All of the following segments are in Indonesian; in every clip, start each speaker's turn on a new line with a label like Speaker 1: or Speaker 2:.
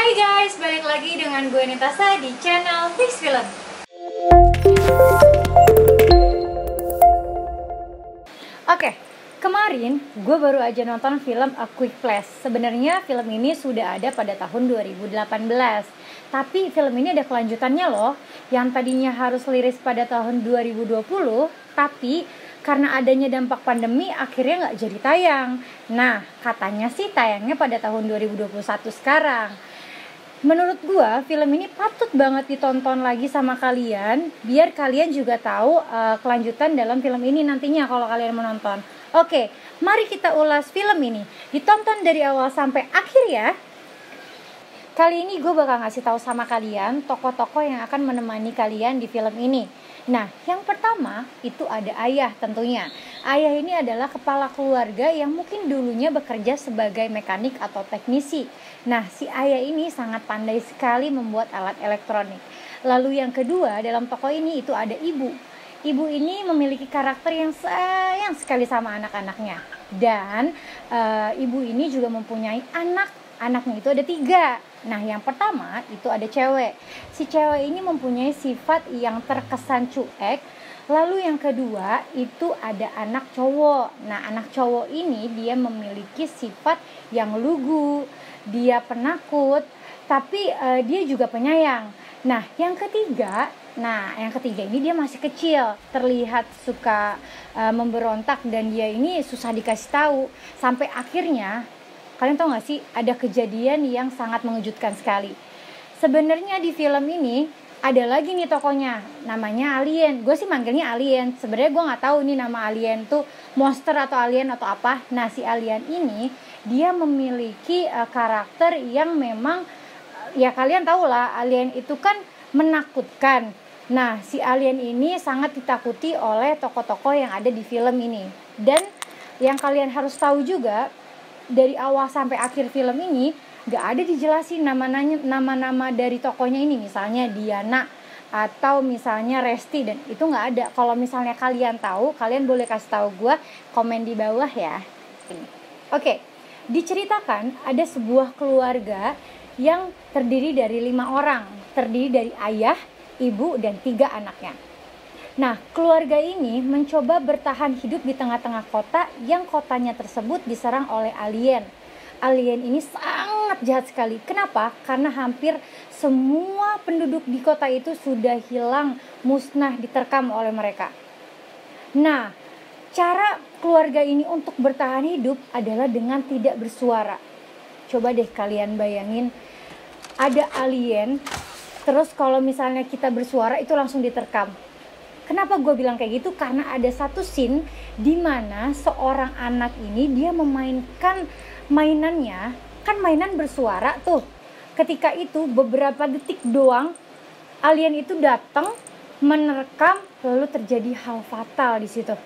Speaker 1: Hai guys, balik lagi dengan gue Natasha di channel Fix Film. Oke, kemarin gue baru aja nonton film A Quick Flash. Sebenarnya film ini sudah ada pada tahun 2018. Tapi film ini ada kelanjutannya loh. Yang tadinya harus rilis pada tahun 2020, tapi karena adanya dampak pandemi akhirnya nggak jadi tayang. Nah, katanya sih tayangnya pada tahun 2021 sekarang. Menurut gua film ini patut banget ditonton lagi sama kalian, biar kalian juga tahu kelanjutan dalam film ini nantinya kalau kalian menonton. Oke, mari kita ulas film ini. Ditonton dari awal sampai akhir ya. Kali ini gue bakal ngasih tahu sama kalian tokoh-tokoh yang akan menemani kalian di film ini. Nah, yang pertama itu ada ayah tentunya. Ayah ini adalah kepala keluarga yang mungkin dulunya bekerja sebagai mekanik atau teknisi. Nah, si ayah ini sangat pandai sekali membuat alat elektronik. Lalu yang kedua dalam tokoh ini itu ada ibu. Ibu ini memiliki karakter yang sayang sekali sama anak-anaknya. Dan ibu ini juga mempunyai Anaknya itu ada 3. Nah, yang pertama itu ada cewek. Si cewek ini mempunyai sifat yang terkesan cuek. Lalu yang kedua itu ada anak cowok. Nah, anak cowok ini dia memiliki sifat yang lugu. Dia penakut, tapi dia juga penyayang. Nah, yang ketiga ini dia masih kecil. Terlihat suka memberontak dan dia ini susah dikasih tahu. Sampai akhirnya kalian tahu gak sih, ada kejadian yang sangat mengejutkan sekali. Sebenarnya di film ini ada lagi nih tokohnya, namanya Alien. Gue sih manggilnya Alien. Sebenarnya gue gak tahu nih nama Alien tuh monster atau alien atau apa. Nah, si Alien ini dia memiliki karakter yang memang ya kalian tahu lah, alien itu kan menakutkan. Nah, si Alien ini sangat ditakuti oleh tokoh-tokoh yang ada di film ini. Dan yang kalian harus tahu juga, dari awal sampai akhir film ini gak ada dijelasin nama-nama dari tokohnya ini, misalnya Diana atau misalnya Resti, dan itu gak ada. Kalau misalnya kalian tahu, kalian boleh kasih tahu gue, komen di bawah ya. Oke, diceritakan ada sebuah keluarga yang terdiri dari 5 orang, terdiri dari ayah, ibu, dan 3 anaknya. Nah, keluarga ini mencoba bertahan hidup di tengah-tengah kota yang kotanya tersebut diserang oleh alien. Alien ini sangat jahat sekali. Kenapa? Karena hampir semua penduduk di kota itu sudah hilang, musnah, diterkam oleh mereka. Nah, cara keluarga ini untuk bertahan hidup adalah dengan tidak bersuara. Coba deh kalian bayangin, ada alien, terus kalau misalnya kita bersuara itu langsung diterkam. Kenapa gue bilang kayak gitu? Karena ada satu scene di mana seorang anak ini dia memainkan mainannya, kan mainan bersuara tuh. Ketika itu beberapa detik doang alien itu datang menerkam, lalu terjadi hal fatal di situ.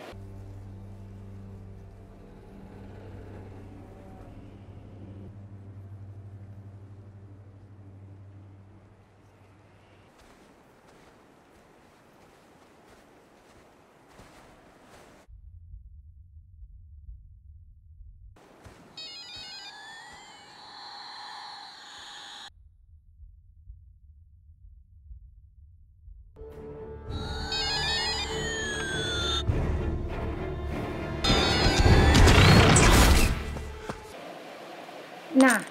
Speaker 1: Nah,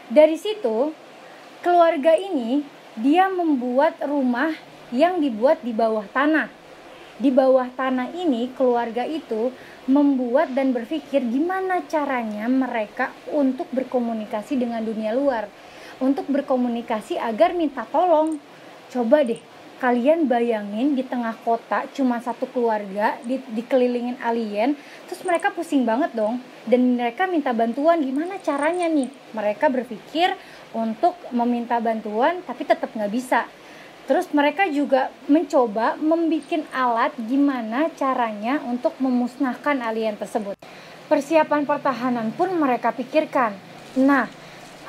Speaker 1: dari situ keluarga ini dia membuat rumah yang dibuat di bawah tanah. Di bawah tanah ini keluarga itu membuat dan berpikir gimana caranya mereka untuk berkomunikasi dengan dunia luar. Untuk berkomunikasi agar minta tolong. Coba deh kalian bayangin di tengah kota cuma satu keluarga dikelilingin alien, terus mereka pusing banget dong, dan mereka minta bantuan. Gimana caranya nih? Mereka berpikir untuk meminta bantuan tapi tetap nggak bisa. Terus mereka juga mencoba membuat alat gimana caranya untuk memusnahkan alien tersebut. Persiapan pertahanan pun mereka pikirkan. Nah,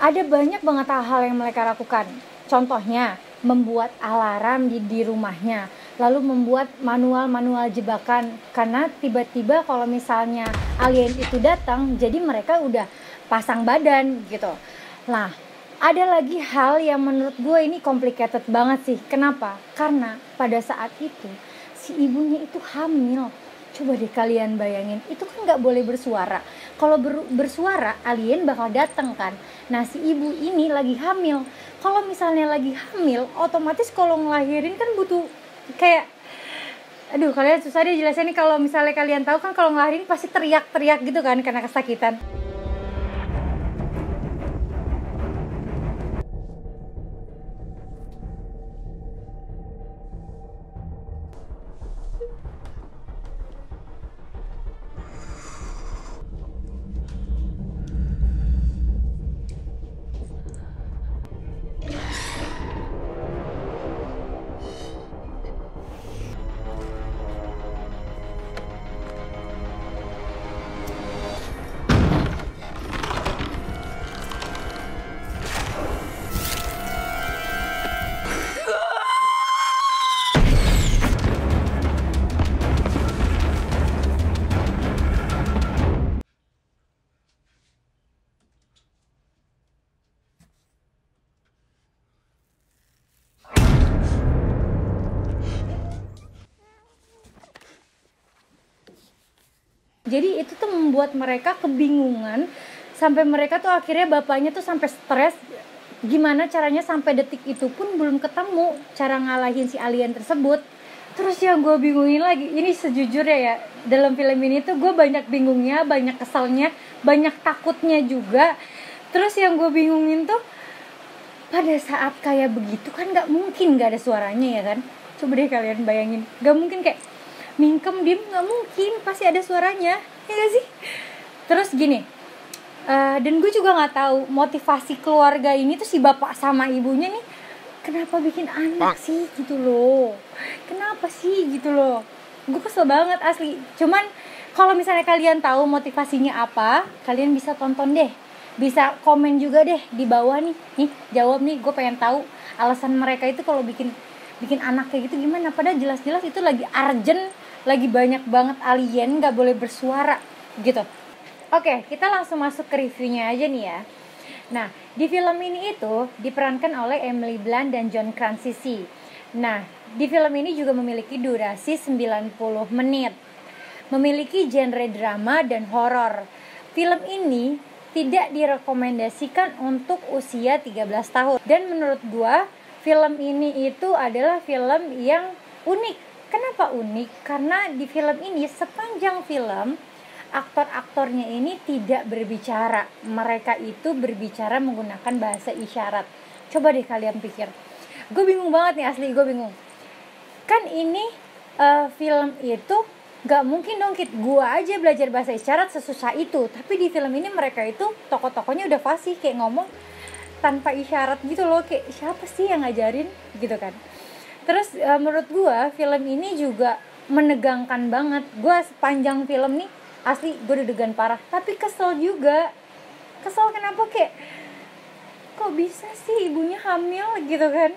Speaker 1: ada banyak banget hal-hal yang mereka lakukan. Contohnya membuat alarm di rumahnya, lalu membuat manual jebakan, karena tiba-tiba kalau misalnya alien itu datang, jadi mereka udah pasang badan gitu. Nah, Ada lagi hal yang menurut gue ini complicated banget sih. Kenapa? Karena pada saat itu si ibunya itu hamil. Coba deh kalian bayangin, itu kan nggak boleh bersuara. Kalau bersuara, alien bakal datang kan. Nah si ibu ini lagi hamil. Kalau misalnya lagi hamil, otomatis kalau ngelahirin kan butuh kayak, aduh kalian susah deh jelasin nih. Kalau misalnya kalian tahu kan kalau ngelahirin pasti teriak-teriak gitu kan karena kesakitan. Jadi itu tuh membuat mereka kebingungan, sampai mereka tuh akhirnya bapaknya tuh sampai stres gimana caranya sampai detik itu pun belum ketemu cara ngalahin si alien tersebut. Terus yang gue bingungin lagi, ini sejujurnya ya, dalam film ini tuh gue banyak bingungnya, banyak kesalnya, banyak takutnya juga. Terus yang gue bingungin tuh pada saat kayak begitu kan gak mungkin gak ada suaranya ya kan. Coba deh kalian bayangin, gak mungkin kayak mingkem diem, nggak mungkin, pasti ada suaranya, ya gak sih? Terus gini, dan gue juga nggak tahu motivasi keluarga ini tuh si bapak sama ibunya nih kenapa bikin anak sih gitu loh, kenapa sih gitu loh, gue kesel banget asli. Cuman kalau misalnya kalian tahu motivasinya apa, kalian bisa tonton deh, bisa komen juga deh di bawah nih jawab nih, gue pengen tahu alasan mereka itu kalau bikin anak kayak gitu gimana, padahal jelas-jelas itu lagi urgent, lagi banyak banget alien gak boleh bersuara gitu. Oke, kita langsung masuk ke reviewnya aja nih ya. Nah, di film ini itu diperankan oleh Emily Blunt dan John Krasinski. Nah, di film ini juga memiliki durasi 90 menit, memiliki genre drama dan horor. Film ini tidak direkomendasikan untuk usia 13 tahun. Dan menurut gua film ini itu adalah film yang unik. Kenapa unik? Karena di film ini sepanjang film aktor-aktornya ini tidak berbicara. Mereka itu berbicara menggunakan bahasa isyarat. Coba deh kalian pikir. Gue bingung banget nih, asli gue bingung. Kan ini film itu gak mungkin dong gue aja belajar bahasa isyarat sesusah itu. Tapi di film ini mereka itu tokoh-tokohnya udah fasih kayak ngomong tanpa isyarat gitu loh, kayak siapa sih yang ngajarin gitu kan. Terus menurut gue film ini juga menegangkan banget. Gue sepanjang film nih asli gue deg-degan parah, tapi kesel juga. Kesel kenapa, kayak kok bisa sih ibunya hamil gitu kan.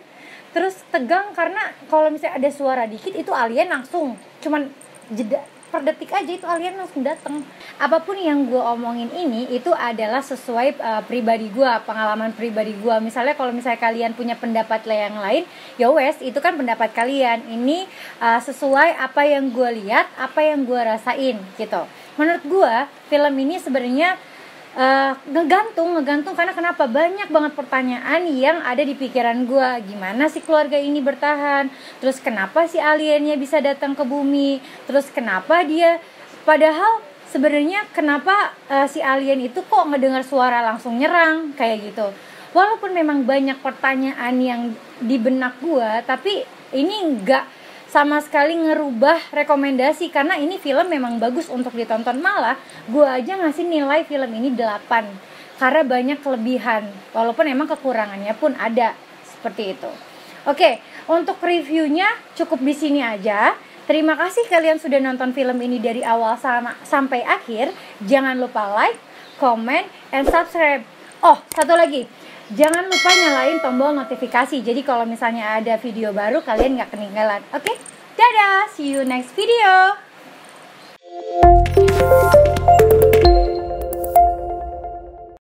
Speaker 1: Terus tegang karena kalau misalnya ada suara dikit itu alien langsung cuman jeda per detik aja itu alien langsung datang. Apapun yang gue omongin ini itu adalah sesuai pribadi gue, pengalaman pribadi gue. Misalnya kalau misalnya kalian punya pendapat yang lain, ya wes itu kan pendapat kalian. Ini sesuai apa yang gue lihat, apa yang gue rasain gitu. Menurut gue film ini sebenarnya ngegantung karena kenapa, banyak banget pertanyaan yang ada di pikiran gue. Gimana sih keluarga ini bertahan, terus kenapa si aliennya bisa datang ke bumi, terus kenapa dia, padahal sebenarnya kenapa si alien itu kok ngedengar suara langsung nyerang kayak gitu. Walaupun memang banyak pertanyaan yang di benak gue, tapi ini enggak sama sekali ngerubah rekomendasi, karena ini film memang bagus untuk ditonton. Malah gue aja ngasih nilai film ini 8 karena banyak kelebihan, walaupun emang kekurangannya pun ada seperti itu. Oke, untuk reviewnya cukup di sini aja. Terima kasih kalian sudah nonton film ini dari awal sampai akhir. Jangan lupa like, comment, and subscribe. Oh, satu lagi, jangan lupa nyalain tombol notifikasi. Jadi kalau misalnya ada video baru kalian gak ketinggalan. Oke? Dadah, see you next video.